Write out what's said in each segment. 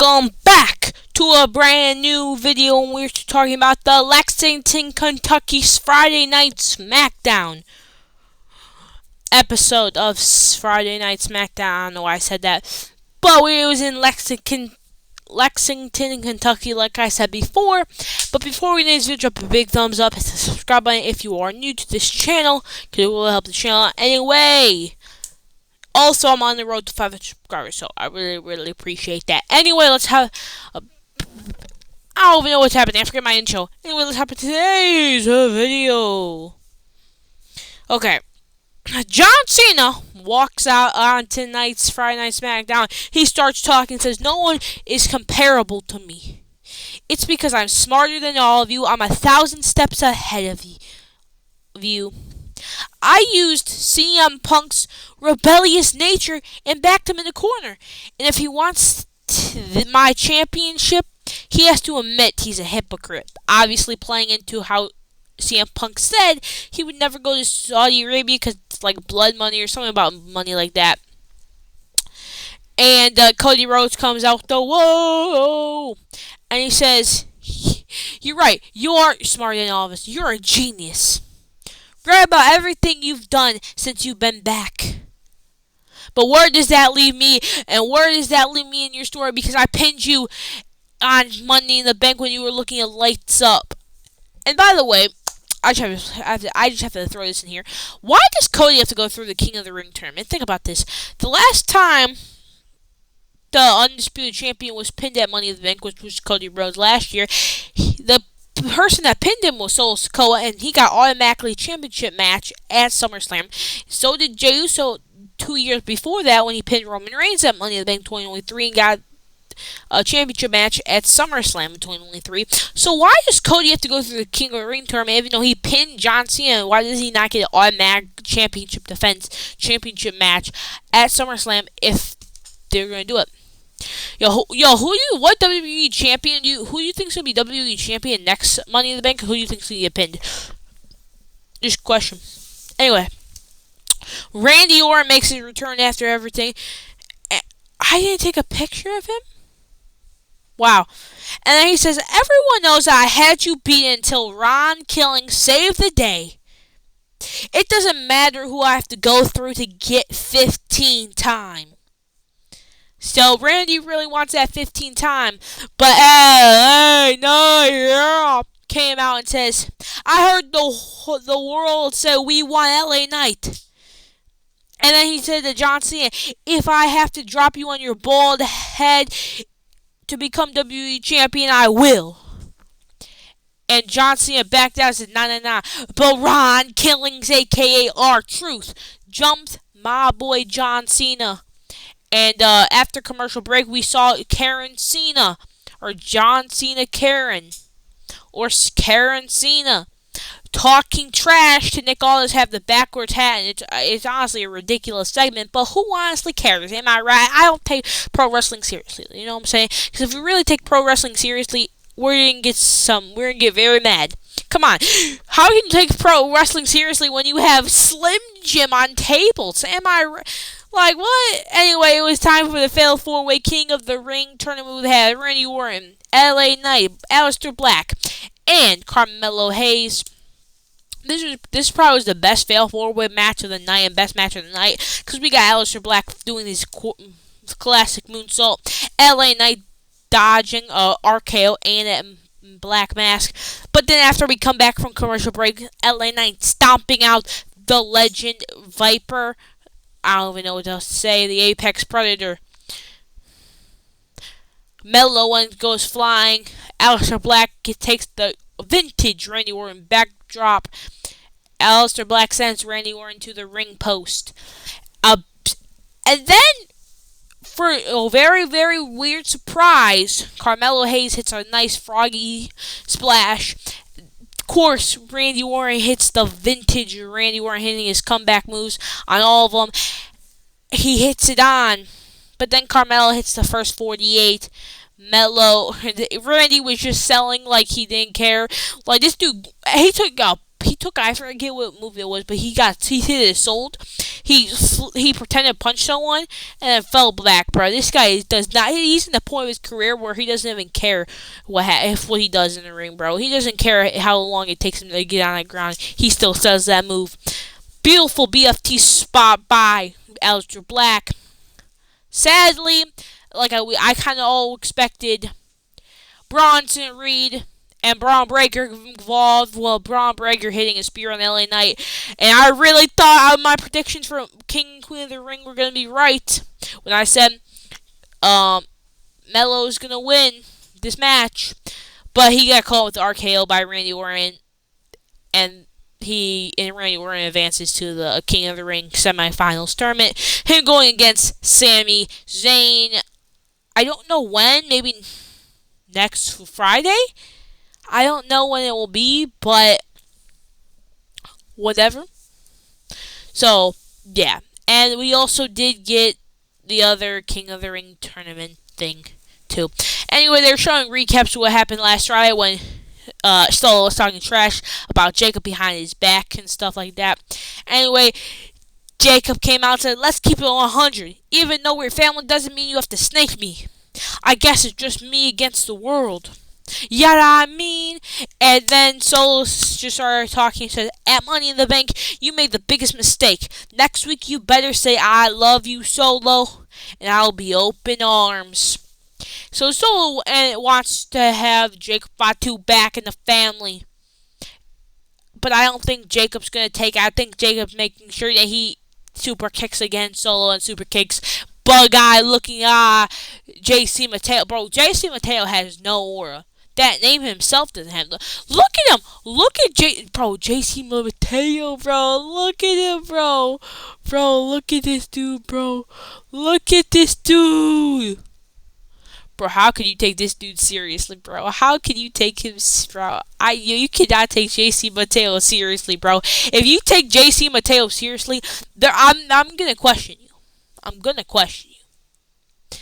Welcome back to a brand new video, and we're talking about the Lexington, Kentucky's Friday Night SmackDown episode of Friday Night SmackDown. I don't know why I said that, but it was in Lexington, Kentucky, like I said before. But before we do, drop a big thumbs up, hit the subscribe button if you are new to this channel, because it will help the channel out anyway. Also, I'm on the road to 500 subscribers, so I really appreciate that. Anyway, let's have I don't even know what's happening. I forget my intro. Anyway, let's hop into today's video. Okay. John Cena walks out on tonight's Friday Night SmackDown. He starts talking and says, "No one is comparable to me. It's because I'm smarter than all of you. I'm 1,000 steps ahead of you. I used CM Punk's rebellious nature and backed him in the corner. And if he wants my championship, he has to admit he's a hypocrite." Obviously playing into how CM Punk said he would never go to Saudi Arabia because it's like blood money or something about money like that. And Cody Rhodes comes out the whoa, and he says, "You're right. You are smarter than all of us. You're a genius. Right about everything you've done since you've been back. But where does that leave me? And where does that leave me in your story? Because I pinned you on Money in the Bank when you were looking at Lights Up." And by the way, I just have to throw this in here. Why does Cody have to go through the King of the Ring tournament? Think about this. The last time the Undisputed Champion was pinned at Money in the Bank, which was Cody Rhodes last year, the person that pinned him was Solo Sikoa, and he got automatically championship match at SummerSlam. So did Jey Uso 2 years before that when he pinned Roman Reigns at Money in the Bank 2023 and got a championship match at SummerSlam in 2023. So why does Cody have to go through the King of the Ring tournament even though he pinned John Cena? Why does he not get an automatic championship match at SummerSlam if they're going to do it? What WWE champion who do you think's gonna be WWE champion next Money in the Bank? Who do you think's gonna get pinned? Just a question. Anyway, Randy Orton makes his return after everything. I didn't take a picture of him. Wow. And then he says, "Everyone knows I had you beat until Ron Killing saved the day. It doesn't matter who I have to go through to get 15 time." So Randy really wants that 15 time, but came out and says, "I heard the world say we want LA Knight." And then he said to John Cena, "If I have to drop you on your bald head to become WWE champion, I will." And John Cena backed down and said, "Nah. But Ron Killings, a.k.a. R-Truth, jumped my boy John Cena." And after commercial break, we saw Karen Cena, or John Cena Karen, or Karen Cena, talking trash to Nick Aldis have the backwards hat, and it's honestly a ridiculous segment, but who honestly cares? Am I right? I don't take pro wrestling seriously, you know what I'm saying? Because if we really take pro wrestling seriously, we're gonna get very mad. Come on, how can you take pro wrestling seriously when you have Slim Jim on tables? Am I right? Like, what? Anyway, it was time for the Fatal 4-Way King of the Ring tournament. We had Randy Orton, LA Knight, Aleister Black, and Carmelo Hayes. This probably was the best Fatal 4-Way match of the night and best match of the night, because we got Aleister Black doing his classic moonsault, LA Knight dodging RKO and a Black Mask. But then after we come back from commercial break, LA Knight stomping out the Legend Viper. I don't even know what else to say. The Apex Predator. Melo one goes flying. Aleister Black takes the vintage Randy Orton backdrop. Aleister Black sends Randy Orton to the ring post. And then, for a very, very weird surprise, Carmelo Hayes hits a nice froggy splash. Of course, Randy Orton hits the vintage Randy Orton, hitting his comeback moves on all of them. He hits it on, but then Carmelo hits the first 48. Randy was just selling like he didn't care. Like, this dude, he took, I forget what movie it was, but he hit it sold. he pretended to punch someone and then fell back, bro. This guy does not. He's in the point of his career where he doesn't even care what he does in the ring, bro. He doesn't care how long it takes him to get on the ground. He still does that move. Beautiful BFT spot by Aleister Black. Sadly, like I kind of all expected, Bronson Reed and Braun Breaker involved. Well, Braun Breaker hitting a spear on LA Knight. And I really thought my predictions for King and Queen of the Ring were going to be right when I said Melo's going to win this match. But he got caught with the RKO by Randy Orton. And Randy Orton advances to the King of the Ring semifinals tournament. Him going against Sami Zayn. I don't know when. Maybe next Friday? I don't know when it will be, but whatever. So, yeah. And we also did get the other King of the Ring tournament thing, too. Anyway, they're showing recaps of what happened last Friday when Solo was talking trash about Jacob behind his back and stuff like that. Anyway, Jacob came out and said, let's keep it 100. Even though we're family doesn't mean you have to snake me. I guess it's just me against the world. Yeah, I mean. And then Solo just started talking and said, at Money in the Bank, you made the biggest mistake. Next week, you better say, I love you, Solo, and I'll be open arms. So Solo wants to have Jacob Fatu back in the family. But I don't think Jacob's going to take it. I think Jacob's making sure that he super kicks against Solo and super kicks bug eye looking JC Mateo. Bro, JC Mateo has no aura. That name himself doesn't have. Look at him. Look at JC Mateo, bro. Look at him, bro. Bro, look at this dude, bro. Look at this dude. Bro, how can you take this dude seriously, bro? How can you take him, bro? You cannot take JC Mateo seriously, bro. If you take JC Mateo seriously, I'm gonna question you. I'm gonna question you.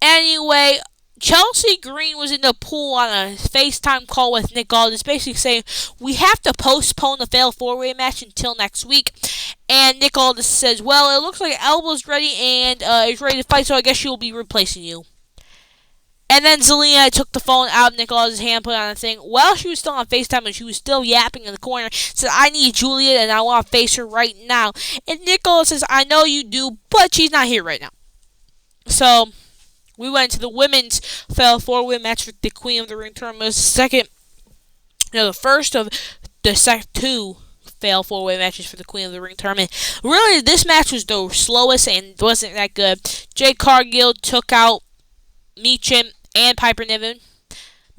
Anyway, Chelsea Green was in the pool on a FaceTime call with Nick Aldis, basically saying, we have to postpone the Fatal 4-Way match until next week. And Nick Aldis says, well, it looks like Elbo's ready and is ready to fight, so I guess she'll be replacing you. And then Zelina took the phone out of Nick Aldis' hand, put it on the thing. While she was still on FaceTime and she was still yapping in the corner, said, I need Juliet and I want to face her right now. And Nick Aldis says, I know you do, but she's not here right now. So we went to the women's Fatal 4-Way match for the Queen of the Ring tournament. The first of the two Fatal 4-Way matches for the Queen of the Ring tournament. Really, this match was the slowest and wasn't that good. Jade Cargill took out Meechin and Piper Niven.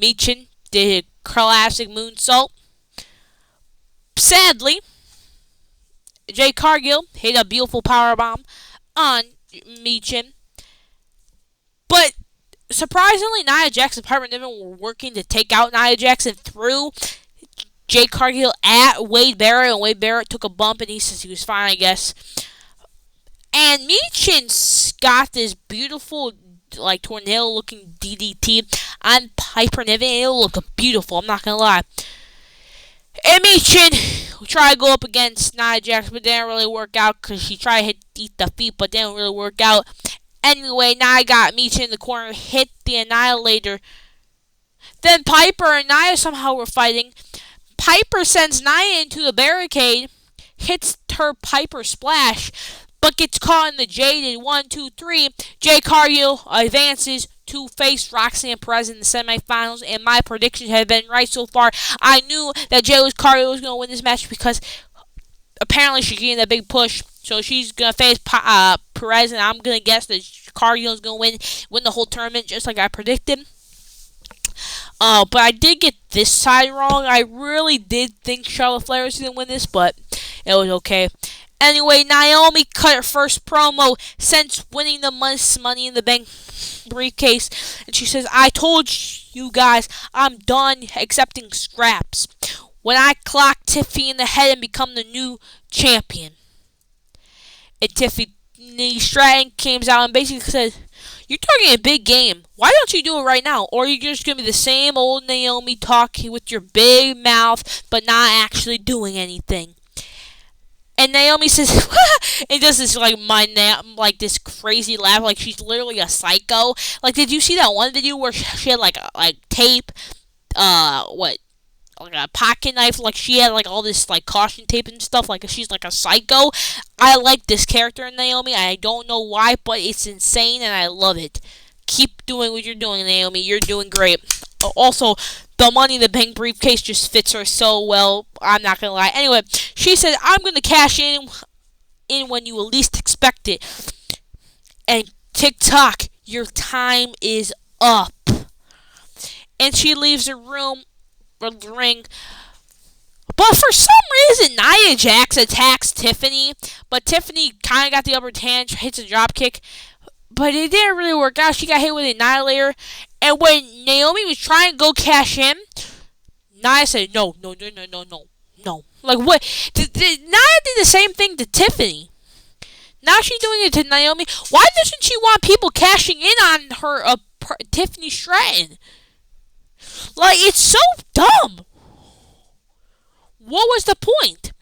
Meechin did a classic moonsault. Sadly, Jade Cargill hit a beautiful powerbomb on Meechin. But surprisingly, Nia Jax and Piper Niven were working to take out Nia Jax and threw Jade Cargill at Wade Barrett, and Wade Barrett took a bump and he says he was fine, I guess. And Meechin's got this beautiful tornado looking DDT on Piper Niven. It'll look beautiful, I'm not gonna lie. And Meechin tried to go up against Nia Jax, but didn't really work out because she tried to eat the feet, but didn't really work out. Anyway, Nia got Meechin in the corner, hit the Annihilator. Then Piper and Nia somehow were fighting. Piper sends Nia into the barricade, hits her Piper Splash, but gets caught in the Jaded 1, 2, 3. Jade Cargill advances to face Roxanne Perez in the semifinals, and my predictions have been right so far. I knew that Jade Cargill was going to win this match because apparently she's getting a big push. So she's going to face Perez, and I'm going to guess that Cargill is going to win the whole tournament just like I predicted. But I did get this side wrong. I really did think Charlotte Flair was going to win this, but it was okay. Anyway, Naomi cut her first promo since winning the Money in the Bank briefcase. And she says, I told you guys I'm done accepting scraps. When I clock Tiffany in the head and become the new champion. And Tiffany Stratton comes out and basically says, you're talking a big game. Why don't you do it right now? Or you're just going to be the same old Naomi talking with your big mouth, but not actually doing anything. And Naomi says, and does this like this crazy laugh, like she's literally a psycho. Like, did you see that one video where she had like tape, what, like a pocket knife, like she had like all this like caution tape and stuff, like she's like a psycho. I like this character in Naomi. I don't know why, but it's insane and I love it. Keep doing what you're doing, Naomi. You're doing great. Also, the Money in the Bank briefcase just fits her so well. I'm not gonna lie. Anyway, she said, "I'm gonna cash in when you least expect it." And TikTok, your time is up. And she leaves the room or the ring. But for some reason, Nia Jax attacks Tiffany. But Tiffany kind of got the upper hand, hits a drop kick. But it didn't really work out. She got hit with an annihilator. And when Naomi was trying to go cash in, Nia said, no, no, no, no, no, no, no. Like, what? Nia did the same thing to Tiffany. Now she's doing it to Naomi. Why doesn't she want people cashing in on her, Tiffany Stratton? Like, it's so dumb. What was the point?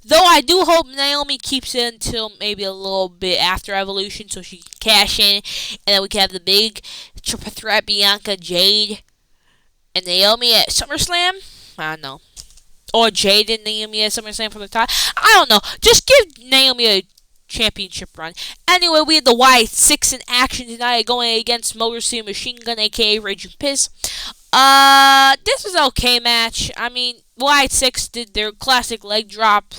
Though I do hope Naomi keeps it until maybe a little bit after Evolution so she can cash in. And then we can have the big triple threat Bianca, Jade, and Naomi at SummerSlam. I don't know. Or Jade and Naomi at SummerSlam for the title. I don't know. Just give Naomi a championship run. Anyway, we had the Y6 in action tonight going against Motor City Machine Gun, aka Raging Piss. This was an okay match. I mean, Y6 did their classic leg drop.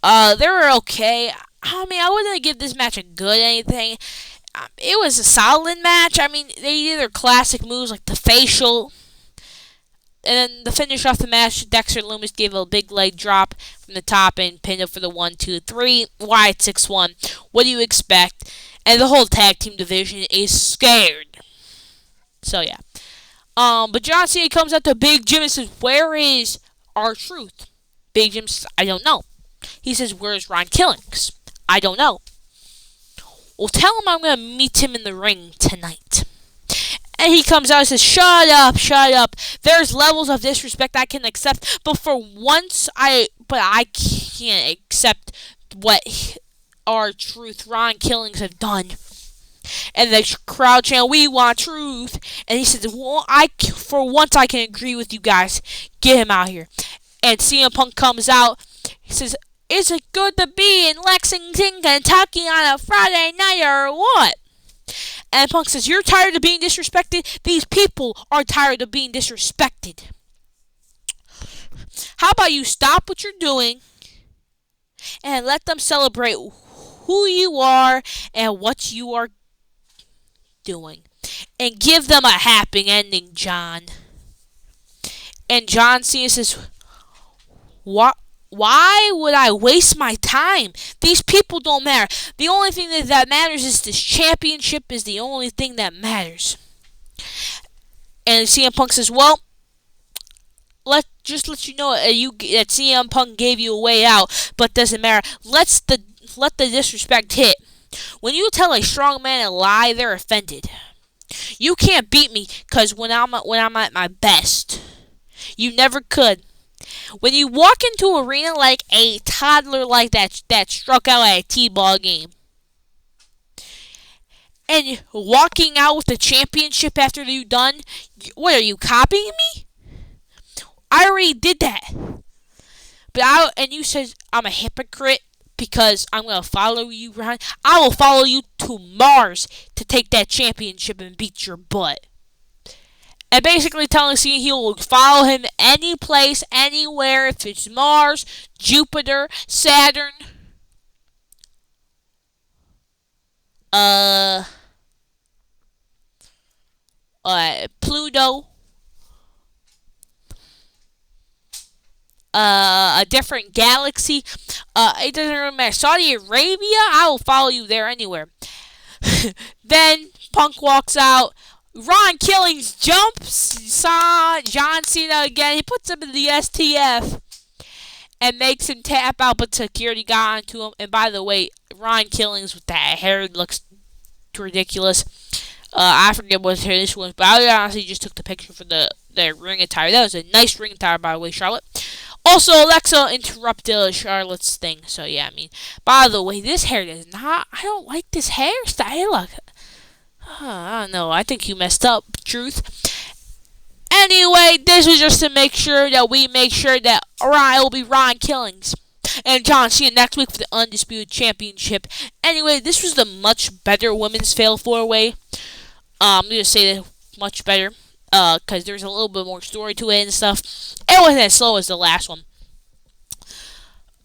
They were okay. I mean, I wouldn't give this match a good anything. It was a solid match. I mean, they did their classic moves like the facial. And then the finish off the match, Dexter Lumis gave a big leg drop from the top and pinned up for the 1-2-3. Y6 won. What do you expect? And the whole tag team division is scared. So yeah. But John Cena comes out to Big Jim and says, "Where is R-Truth?" Big Jim says, "I don't know." He says, "Where's Ron Killings?" "I don't know." "Well, tell him I'm going to meet him in the ring tonight." And he comes out and says, "Shut up, shut up. There's levels of disrespect I can accept, but for once, I can't accept what R-Truth, Ron Killings have done." And the crowd chant, "We want truth." And he says, "Well, for once I can agree with you guys. Get him out here." And CM Punk comes out. He says, "Is it good to be in Lexington, Kentucky on a Friday night or what?" And Punk says, "You're tired of being disrespected? These people are tired of being disrespected. How about you stop what you're doing and let them celebrate who you are and what you are doing. And give them a happy ending, John." And John Cena says, Why would I waste my time? These people don't matter. The only thing that matters is this championship is the only thing that matters." And CM Punk says, "Well, let you know that CM Punk gave you a way out, but doesn't matter. Let the disrespect hit. When you tell a strong man a lie, they're offended. You can't beat me, cause when I'm at my best, you never could. When you walk into an arena like a toddler like that struck out at a T-ball game, and walking out with the championship after you're done, what are you, copying me? I already did that. And you said I'm a hypocrite because I'm going to follow you around. I will follow you to Mars to take that championship and beat your butt." And basically telling Cena he will follow him any place, anywhere, if it's Mars, Jupiter, Saturn, Pluto, a different galaxy. It doesn't really matter. Saudi Arabia, I will follow you there anywhere. Then Punk walks out. Ron Killings jumps, saw John Cena again. He puts him in the STF and makes him tap out, but security got onto him. And by the way, Ron Killings with that hair looks ridiculous. I forget what hair this was, but I honestly just took the picture for the ring attire. That was a nice ring attire, by the way, Charlotte. Also, Alexa interrupted Charlotte's thing. So yeah, I mean, by the way, this hair does not. I don't like this hairstyle. I don't know. I think you messed up, Truth. Anyway, this was just to make sure that we make sure that Ryan will be Ryan Killings and John Cena next week for the Undisputed Championship. Anyway, this was the much better women's fatal 4-way. I'm gonna say that much better, because there's a little bit more story to it and stuff. It wasn't as slow as the last one.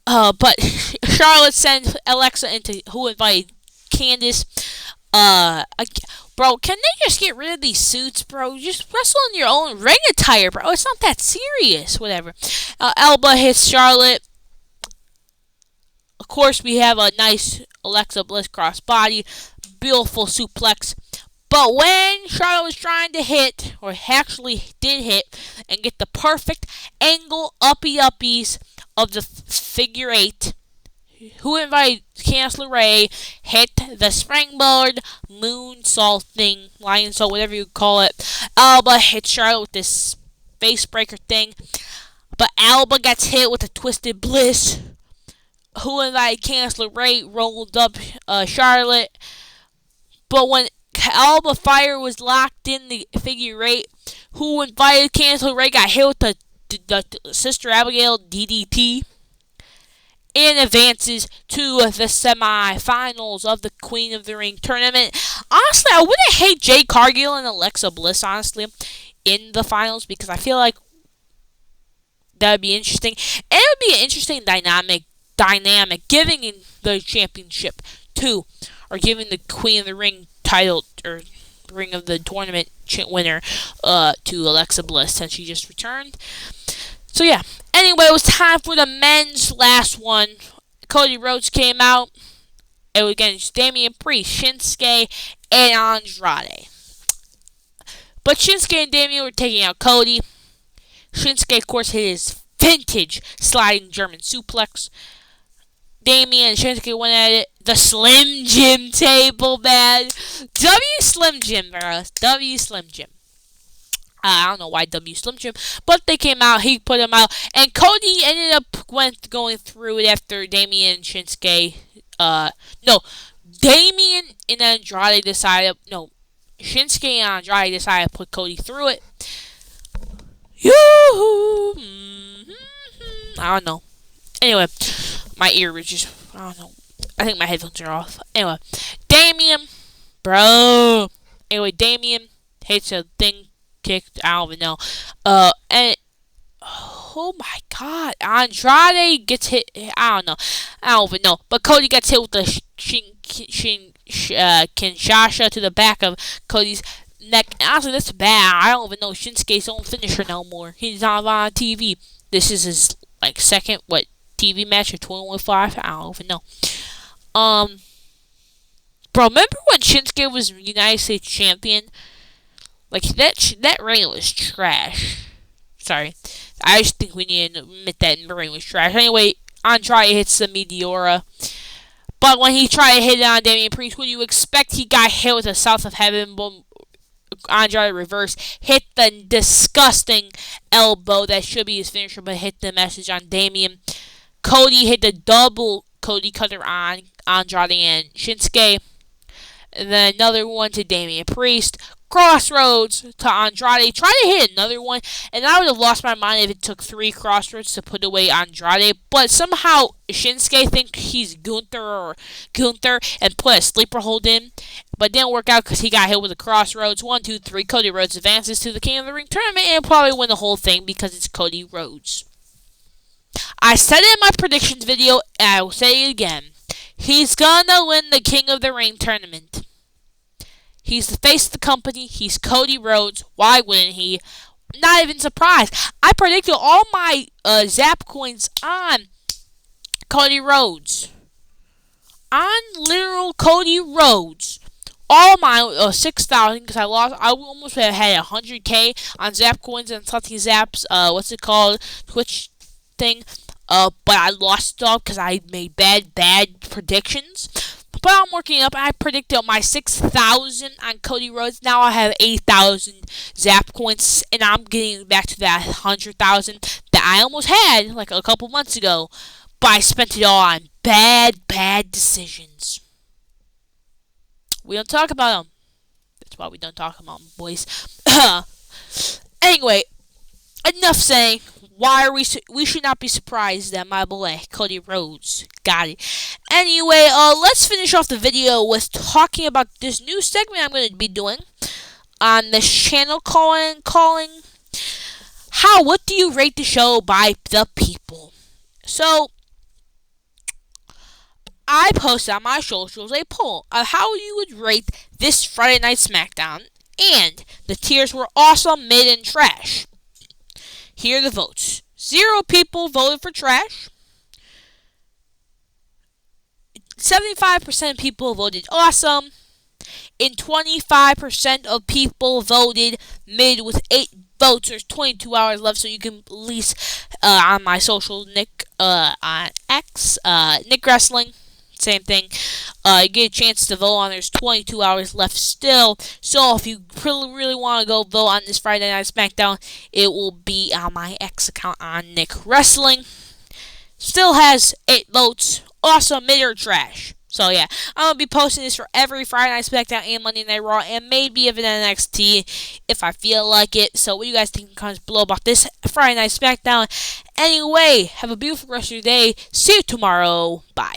But Charlotte sent Alexa into who invited Candice. Bro, can they just get rid of these suits, bro? Just wrestle in your own ring attire, bro. It's not that serious. Whatever. Alba hits Charlotte. Of course, we have a nice Alexa Bliss crossbody, beautiful suplex. But when Charlotte was trying to hit, or actually did hit, and get the perfect angle uppies of the figure 8, who invited Candice LeRae, hit the springboard moonsault thing, lion salt, whatever you call it. Alba hit Charlotte with this face breaker thing, but Alba gets hit with a twisted bliss. Who invited Candice LeRae rolled up Charlotte, but when Alba Fire was locked in the figure 8, who invited Candice LeRae got hit with the Sister Abigail DDT. And advances to the semi-finals of the Queen of the Ring tournament. Honestly, I wouldn't hate Jade Cargill and Alexa Bliss, honestly, in the finals, because I feel like that would be interesting. And it would be an interesting dynamic giving the championship to, or giving the Queen of the Ring title, or Ring of the Tournament winner, to Alexa Bliss, since she just returned. So yeah. Anyway, it was time for the men's last one. Cody Rhodes came out. It was against Damian Priest, Shinsuke, and Andrade. But Shinsuke and Damian were taking out Cody. Shinsuke, of course, hit his vintage sliding German suplex. Damian and Shinsuke went at it. The Slim Jim table, man. W Slim Jim, bro. W Slim Jim. I don't know why W Slim Jim, but they came out. He put them out, and Cody ended up going through it after Damian and Shinsuke. Damian and Andrade decided. No, Shinsuke and Andrade decided to put Cody through it. I don't know. Anyway, my ear was just. I don't know. I think my headphones are off. Anyway, Damian, bro. Anyway, Damian hits a thing. Kicked, I don't even know. And oh my god, Andrade gets hit. I don't even know. But Cody gets hit with the Kinshasa to the back of Cody's neck. And honestly, that's bad. I don't even know Shinsuke's own finisher no more. He's not on TV. This is his second TV match of 21-5. I don't even know. Bro, remember when Shinsuke was United States champion? That reign was trash. Sorry. I just think we need to admit that the reign was trash. Anyway, Andrade hits the Meteora. But when he tried to hit it on Damian Priest, what do you expect? He got hit with a South of Heaven. Boom. Andrade reversed. Hit the disgusting elbow that should be his finisher, but hit the message on Damian. Cody hit the double Cody cutter on Andrade and Shinsuke. And then another one to Damian Priest. Crossroads to Andrade. Tried to hit another one, and I would have lost my mind if it took 3 crossroads to put away Andrade. But somehow Shinsuke thinks he's Gunther and put a sleeper hold in. But it didn't work out because he got hit with a crossroads. 1, 2, 3. Cody Rhodes advances to the King of the Ring tournament and probably win the whole thing because it's Cody Rhodes. I said it in my predictions video, and I will say it again. He's gonna win the King of the Ring tournament. He's the face of the company. He's Cody Rhodes. Why wouldn't he? Not even surprised. I predicted all my Zap coins on Cody Rhodes. On literal Cody Rhodes. All my 6,000 because I almost had 100K on Zap coins and something Zaps. What's it called? Twitch thing. But I lost it all because I made bad predictions. But I'm working up. I predicted my 6,000 on Cody Rhodes. Now I have 8,000 Zap coins, and I'm getting back to that 100,000 that I almost had like a couple months ago, but I spent it all on bad decisions. We don't talk about them. That's why we don't talk about them, boys. Anyway, enough saying. Why are we should not be surprised that my boy Cody Rhodes got it. Anyway, let's finish off the video with talking about this new segment I'm going to be doing on this channel, calling what do you rate the show by the people? So I posted on my socials a poll of how you would rate this Friday Night SmackDown, and the tiers were awesome, mid, and trash. Here are the votes. 0 people voted for trash. 75% of people voted awesome. And 25% of people voted mid with 8 votes. There's 22 hours left, so you can at least on my social, Nick on X, Nick Wrestling. Same thing. You get a chance to vote on. There's 22 hours left still. So if you really want to go vote on this Friday Night SmackDown, it will be on my X account on Nick Wrestling. Still has 8 votes. Awesome, mid, or trash. So yeah, I'm going to be posting this for every Friday Night SmackDown and Monday Night Raw, and maybe even NXT if I feel like it. So what do you guys think in the comments below about this Friday Night SmackDown? Anyway, have a beautiful rest of your day. See you tomorrow. Bye.